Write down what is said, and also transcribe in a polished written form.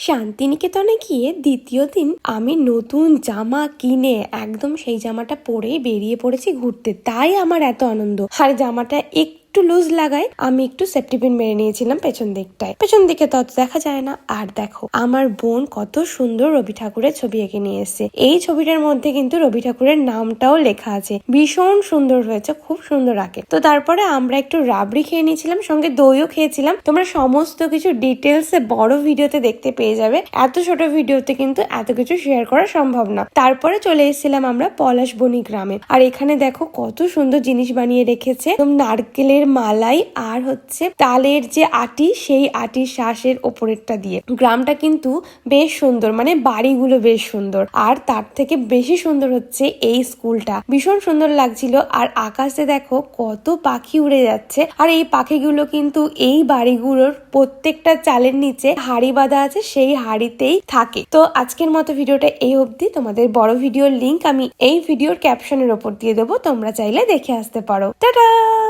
শান্তিনিকেতনে গিয়ে দ্বিতীয় দিন আমি নতুন জামা কিনে একদম সেই জামাটা পরে বেরিয়ে পড়েছি ঘুরতে। তাই আমার এত আনন্দ। আর জামাটা একটু লুজ লাগায় আমি একটু সেফটি পিন মেরে নিয়েছিলাম পেছন দিকটায়। পেছন দিকে তত দেখা যায় না। আর দেখো আমার বোন কত সুন্দর রবি ঠাকুরের ছবি এঁকে নিয়ে এসেছে। এই ছবিটার মধ্যে কিন্তু রবি ঠাকুরের নামটাও লেখা আছে। ভীষণ সুন্দর হয়েছে, খুব সুন্দর আঁকে। তো তারপরে আমরা একটু রাবড়ি খেয়ে নিয়েছিলাম, সঙ্গে দইও খেয়েছিলাম। তোমরা সমস্ত কিছু ডিটেলসে বড় ভিডিওতে দেখতে পেয়ে যাবে। এত ছোট ভিডিওতে কিন্তু এত কিছু শেয়ার করা সম্ভব না। তারপরে চলে এসেছিলাম আমরা পলাশবনি গ্রামে। আর এখানে দেখো কত সুন্দর জিনিস বানিয়ে রেখেছে। নারকেলের মালাই আর হচ্ছে তালের যে আটি, সেই আটির শ্বাসের ওপরেরটা দিয়ে। গ্রামটা কিন্তু বেশ সুন্দর, মানে বাড়িগুলো বেশ সুন্দর। আর তার থেকে বেশি সুন্দর হচ্ছে এই স্কুলটা, ভীষণ সুন্দর লাগছিল। আর আকাশে দেখো কত পাখি উড়ে যাচ্ছে। আর এই পাখিগুলো কিন্তু এই বাড়িগুলোর প্রত্যেকটা চালের নিচে হাড়ি বাঁধা আছে, সেই হাড়িতেই থাকে। তো আজকের মতো ভিডিওটা এই অবধি। তোমাদের বড় ভিডিওর লিংক আমি এই ভিডিওর ক্যাপশনের ওপর দিয়ে দেবো, তোমরা চাইলে দেখে আসতে পারো। টাটা।